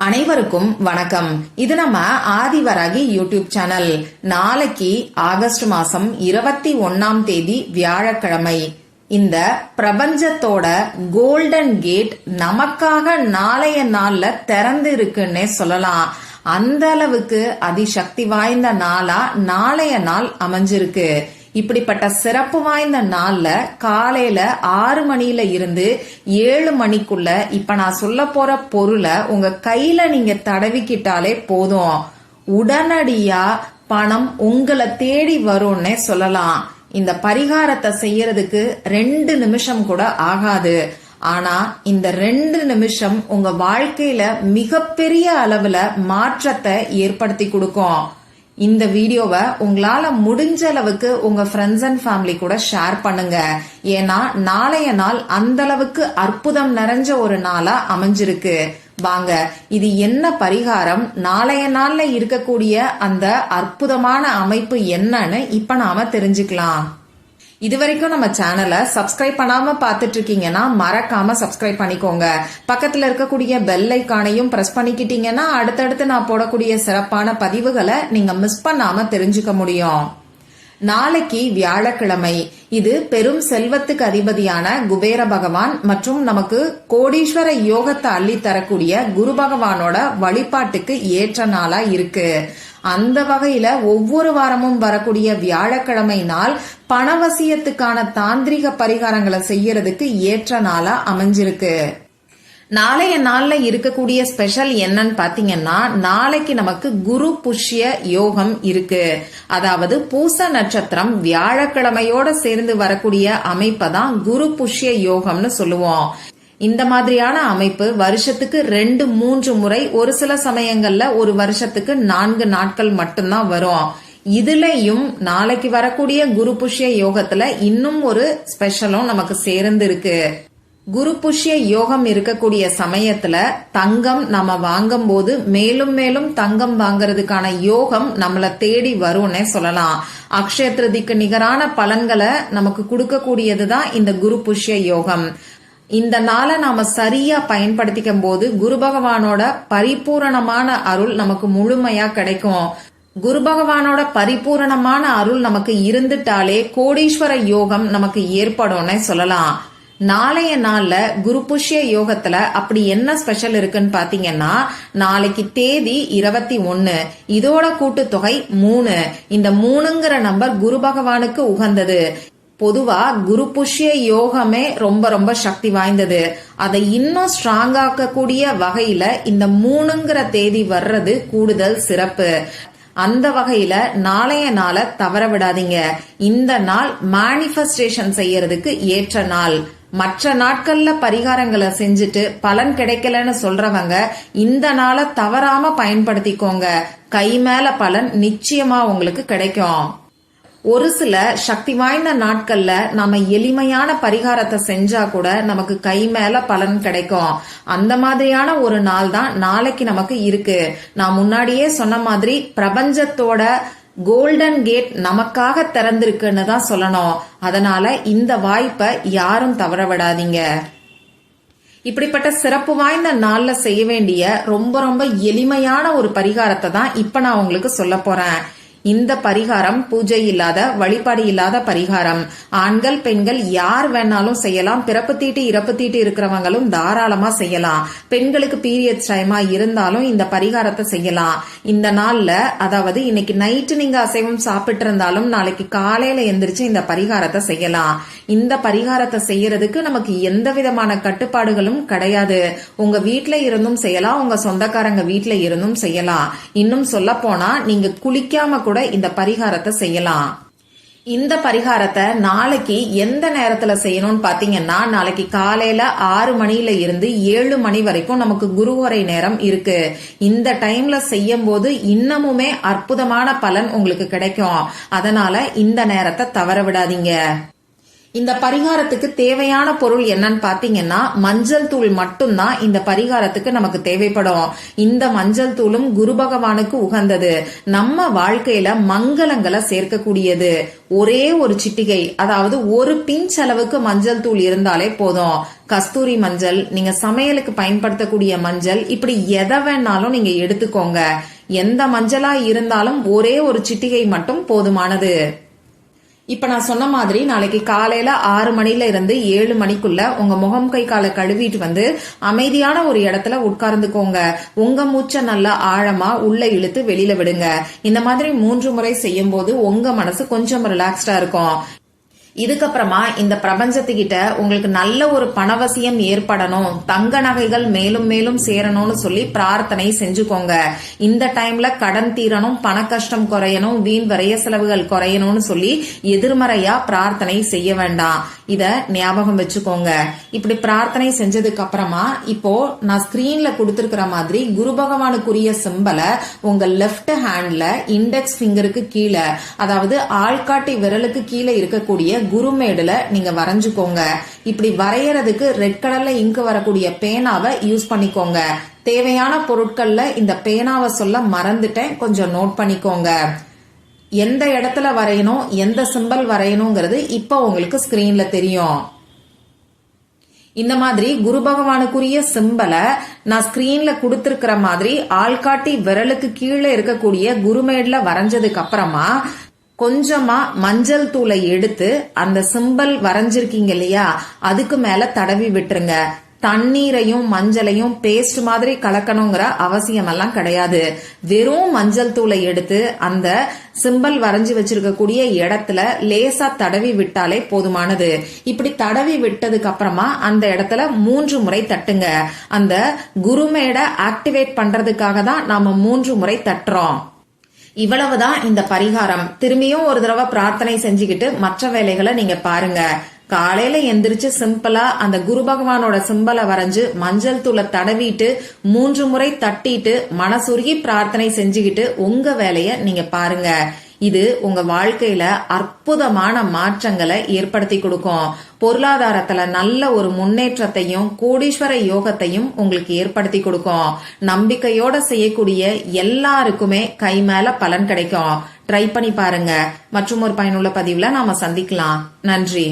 அனைவருக்கும் வணக்கம். இது நம்ம ஆதிவராகி யூடியூப் சேனல். நாளைக்கு ஆகஸ்ட் மாசம் 21ஆம் தேதி வியாழக்கிழமை. இந்த பிரபஞ்சத்தோட கோல்டன் கேட் நமக்காக நாளைய நாள்ல திறந்து இருக்குன்னே சொல்லலாம். அந்த அளவுக்கு அதிசக்தி வாய்ந்த நாளா நாளைய நாள் அமைஞ்சிருக்கு. இப்படிப்பட்ட சிறப்பு வாய்ந்த நாள்ல காலையில 6 மணில இருந்து 7 மணிக்குள்ள இப்ப நான் சொல்ல போற பொருளை உங்க கையில நீங்க தடவிக்கிட்டாலே போதும், உடனடியா பணம் உங்களை தேடி வரும்னே சொல்லலாம். இந்த பரிகாரத்தை செய்யறதுக்கு 2 நிமிஷம் கூட ஆகாது. ஆனா இந்த 2 நிமிஷம் உங்க வாழ்க்கையில மிகப்பெரிய அளவுல மாற்றத்தை ஏற்படுத்தி கொடுக்கும். இந்த வீடியோவை உங்களால முடிஞ்ச அளவுக்கு உங்க ஃப்ரெண்ட்ஸ் அண்ட் ஃபேமிலி கூட ஷேர் பண்ணுங்க. ஏன்னா நாளைய நாள் அந்த அளவுக்கு அற்புதம் நிறைஞ்ச ஒரு நாளா அமைஞ்சிருக்கு. வாங்க, இது என்ன பரிகாரம், நாளைய நாள்ல இருக்கக்கூடிய அந்த அற்புதமான அமைப்பு என்னன்னு இப்ப நாம தெரிஞ்சுக்கலாம். இதுவரைக்கும் நம்ம சேனலை சப்ஸ்கிரைப் பண்ணாம பாத்துட்டு இருக்கீங்கன்னா மறக்காம சப்ஸ்கிரைப் பண்ணிக்கோங்க. பக்கத்துல இருக்கக்கூடிய பெல் ஐகானையும் பிரஸ் பண்ணிக்கிட்டீங்கன்னா அடுத்தடுத்து நான் போடக்கூடிய சிறப்பான பதிவுகளை நீங்க மிஸ் பண்ணாம தெரிஞ்சுக்க முடியும். நாளைக்கு வியாழக்கிழமை. இது பெரும் செல்வத்துக்கு அதிபதியான குபேர பகவான் மற்றும் நமக்கு கோடீஸ்வர யோகத்தை அள்ளி தரக்கூடிய குரு பகவானோட வழிபாட்டுக்கு ஏற்ற நாளா இருக்கு. அந்த வகையில ஒவ்வொரு வாரமும் வரக்கூடிய வியாழக்கிழமை நாள் பணவசியத்துக்கான தாந்திரிக பரிகாரங்களை செய்யறதுக்கு ஏற்ற நாளா அமைஞ்சிருக்கு. நாளைய நாள்ல இருக்கக்கூடிய ஸ்பெஷல் என்னன்னு பாத்தீங்கன்னா, நாளைக்கு நமக்கு குரு புஷ்ய யோகம் இருக்கு. அதாவது பூச நட்சத்திரம் வியாழக்கிழமையோட சேர்ந்து வரக்கூடிய அமைப்பை தான் குரு புஷ்ய யோகம்னு சொல்லுவோம். இந்த மாதிரியான அமைப்பு வருஷத்துக்கு 2-3 முறை, ஒரு சில சமயங்கள்ல ஒரு வருஷத்துக்கு 4 நாட்கள் மட்டும்தான் வரும். இதுலயும் நாளைக்கு வரக்கூடிய குரு புஷ்ய யோகத்துல இன்னும் ஒரு ஸ்பெஷலும் நமக்கு சேர்ந்து இருக்கு. குரு புஷ்ய யோகம் இருக்கக்கூடிய சமயத்துல தங்கம் நம்ம வாங்கும் போது மேலும் மேலும் தங்கம் வாங்கறதுக்கான யோகம் நம்மள தேடி வரும்னே சொல்லலாம். அக்ஷய திருதிக்கு நிகரான பலன்களை நமக்கு கொடுக்கக்கூடியதுதான் இந்த குரு புஷ்ய யோகம். இந்த நாளை நாம சரியா பயன்படுத்திக்கும் போது குரு பகவானோட பரிபூரணமான அருள் நமக்கு முழுமையா கிடைக்கும். குரு பகவானோட பரிபூரணமான அருள் நமக்கு இருந்துட்டாலே கோடீஸ்வர யோகம் நமக்கு ஏற்படும்னே சொல்லலாம். நாளைய நாள்ல குரு புஷ்ய யோகத்துல அப்படி என்ன ஸ்பெஷல் இருக்குன்னு பாத்தீங்கன்னா, நாளைக்கு தேதி 21, இதோட கூட்டுத்தொகை 3. இந்த 3ங்கிற நம்பர் குரு பகவானுக்கு உகந்தது. பொதுவா குரு புஷ்ய யோகமே ரொம்ப ரொம்ப சக்தி வாய்ந்தது. அதை இன்னும் ஸ்ட்ராங் ஆக்கக்கூடிய வகையில இந்த 3ங்கிற தேதி வர்றது கூடுதல் சிறப்பு. அந்த வகையில நாளைய நாளை தவற விடாதீங்க. இந்த நாள் மேனிஃபெஸ்டேஷன் செய்யறதுக்கு ஏற்ற நாள். மற்ற நாட்கள்ல பரிகாரங்களை செஞ்சுட்டு பலன் கிடைக்கலன்னு சொல்றவங்க இந்த நாளை தவறாம பயன்படுத்திக்கோங்க. கை மேல பலன் நிச்சயமா உங்களுக்கு கிடைக்கும். ஒரு சில சக்தி வாய்ந்த நாட்கள்ல நாம எளிமையான பரிகாரத்தை செஞ்சா கூட நமக்கு கை மேல பலன் கிடைக்கும். அந்த மாதிரியான ஒரு நாள் தான் நாளைக்கு நமக்கு இருக்கு. நான் முன்னாடியே சொன்ன மாதிரி பிரபஞ்சத்தோட கோல்டன் கேட் நமக்காக திறந்திருக்குன்னு தான் சொல்லணும். அதனால இந்த வாய்ப்பை யாரும் தவற விடாதீங்க. இப்படிப்பட்ட சிறப்பு வாய்ந்த நாள்ல செய்ய வேண்டிய ரொம்ப ரொம்ப எளிமையான ஒரு பரிகாரத்தை தான் இப்ப நான் உங்களுக்கு சொல்ல போறேன். இந்த பரிகாரம் பூஜை இல்லாத, வழிபாடு இல்லாத பரிகாரம். ஆண்கள் பெண்கள் யார் வேணாலும் செய்யலாம். பிறப்பு தீட்டு இறப்பு தீட்டு இருக்கிறவங்களும் தாராளமா செய்யலாம். பெண்களுக்கு பீரியட்ஸ் டைமா இருந்தாலும் இந்த பரிகாரத்தை செய்யலாம். இந்த நாள்ல, அதாவது இன்னைக்கு நைட்டு நீங்க அசைவம் சாப்பிட்டு இருந்தாலும் நாளைக்கு காலையில எந்திரிச்சு இந்த பரிகாரத்தை செய்யலாம். இந்த பரிகாரத்தை செய்யறதுக்கு நமக்கு எந்த விதமான கட்டுப்பாடுகளும் கிடையாது. உங்க வீட்ல இருந்தும் செய்யலாம், உங்க சொந்தக்காரங்க வீட்ல இருந்தும் செய்யலாம். இன்னும் சொல்ல போனா நீங்க குளிக்காம கூட இந்த பரிகாரத்தை செய்யலாம். இந்த பரிகாரத்தை நாளைக்கு எந்த நேரத்துல செய்யணும்னு பாத்தீங்கன்னா, நாளைக்கு காலையில 6 மணில இருந்து 7 மணி வரைக்கும் நமக்கு குருவரை நேரம் இருக்கு. இந்த டைம்ல செய்யும் போது இன்னமுமே அற்புதமான பலன் உங்களுக்கு கிடைக்கும். அதனால இந்த நேரத்தை தவற விடாதீங்க. இந்த பரிகாரத்துக்கு தேவையான பொருள் என்னன்னு பாத்தீங்கன்னா மஞ்சள் தூள் மட்டும்தான் இந்த பரிகாரத்துக்கு நமக்கு தேவைப்படும். இந்த மஞ்சள் தூளும் குரு பகவானுக்கு உகந்தது. நம்ம வாழ்க்கையில மங்களங்களை சேர்க்கக்கூடியது. ஒரே ஒரு சிட்டிகை, அதாவது ஒரு பிஞ்ச் அளவுக்கு மஞ்சள் தூள் இருந்தாலே போதும். கஸ்தூரி மஞ்சள், நீங்க சமையலுக்கு பயன்படுத்தக்கூடிய மஞ்சள், இப்படி எதை வேணாலும் நீங்க எடுத்துக்கோங்க. எந்த மஞ்சளா இருந்தாலும் ஒரே ஒரு சிட்டிகை மட்டும் போதுமானது. இப்ப நான் சொன்ன மாதிரி நாளைக்கு காலையில 6 மணில இருந்து 7 மணிக்குள்ள உங்க முகம் கை காலை கழுவிட்டு வந்து அமைதியான ஒரு இடத்துல உட்கார்ந்துக்கோங்க. உங்க மூச்சை நல்லா ஆழமா உள்ள இழுத்து வெளியில விடுங்க. இந்த மாதிரி 3 முறை செய்யும் போது உங்க மனசு கொஞ்சம் ரிலாக்ஸ்டா இருக்கும். இதுக்கப்புறமா இந்த பிரபஞ்சத்துக்கிட்ட உங்களுக்கு நல்ல ஒரு பணவசியம் ஏற்படணும், தங்க நகைகள் மேலும் மேலும் சேரணும்னு சொல்லி பிரார்த்தனை செஞ்சுக்கோங்க. இந்த டைம்ல கடன் தீரணும், பண கஷ்டம் குறையணும், வீண் விரைய செலவுகள் குறையணும்னு சொல்லி எதிர்மறையா பிரார்த்தனை செய்ய வேண்டாம். இத ஞாபகம் வச்சுக்கோங்க. இப்படி பிரார்த்தனை செஞ்சதுக்கு அப்புறமா இப்போ நான் ஸ்கிரீன்ல கொடுத்திருக்கிற மாதிரி குரு பகவானுக்குரிய சிம்பலை உங்க லெப்ட் ஹேண்ட்ல இண்டெக்ஸ் பிங்கருக்கு கீழே, அதாவது ஆள்காட்டி விரலுக்கு கீழே இருக்கக்கூடிய குருமேடுல நீங்க வரைஞ்சுக்கோங்க. இப்படி வரையறதுக்கு ரெட் கலர்ல இங்கு வரக்கூடிய பேனாவை யூஸ் பண்ணிக்கோங்க. தேவையான பொருட்கள்ல இந்த பேனாவை சொல்ல மறந்துட்டேன், கொஞ்சம் நோட் பண்ணிக்கோங்க. எந்த இடத்துல வரையணும், எந்த சிம்பல் வரையணுங்கிறது இப்ப உங்களுக்கு ஸ்கிரீன்ல தெரியும். இந்த மாதிரி குரு பகவானுக்குரிய சிம்பலை நான் ஸ்கிரீன்ல கொடுத்திருக்கிற மாதிரி ஆள்காட்டி விரலுக்கு கீழே இருக்கக்கூடிய குருமேடுல வரைஞ்சதுக்கு அப்புறமா கொஞ்சமா மஞ்சள் தூளை எடுத்து அந்த சிம்பல் வரைஞ்சிருக்கீங்க இல்லையா, அதுக்கு மேல தடவி விட்டுருங்க. தண்ணீரையும் மஞ்சளையும் பேஸ்ட் மாதிரி கலக்கணுங்கிற அவசியம் எல்லாம் கிடையாது. வெறும் மஞ்சள் தூளை எடுத்து அந்த சிம்பல் வரைஞ்சி வச்சிருக்கக்கூடிய இடத்துல லேசா தடவி விட்டாலே போதுமானது. இப்படி தடவி விட்டதுக்கு அப்புறமா அந்த இடத்துல 3 முறை தட்டுங்க. அந்த குருமேடை ஆக்டிவேட் பண்றதுக்காக தான் நாம 3 முறை தட்டுறோம். இவ்வளவுதான் இந்த பரிகாரம். திரும்பியும் ஒரு தடவை பிரார்த்தனை செஞ்சுக்கிட்டு மற்ற வேலைகளை நீங்க பாருங்க. காலையில எந்திரிச்சு சிம்பிளா அந்த குரு பகவானோட சிம்பலை வரைஞ்சு மஞ்சள் தூளை தடவிட்டு 3 முறை தட்டிட்டு மனசுருகி பிரார்த்தனை செஞ்சுக்கிட்டு உங்க வேலைய நீங்க பாருங்க. இது உங்க வாழ்க்கையில அற்புதமான மாற்றங்களை ஏற்படுத்தி கொடுக்கும். பொருளாதாரத்துல நல்ல ஒரு முன்னேற்றத்தையும் கோடீஸ்வர யோகத்தையும் உங்களுக்கு ஏற்படுத்தி கொடுக்கும். நம்பிக்கையோட செய்யக்கூடிய எல்லாருக்குமே கை மேல பலன் கிடைக்கும். ட்ரை பண்ணி பாருங்க. மற்றும் ஒரு பயனுள்ள பதிவுல நாம சந்திக்கலாம். நன்றி.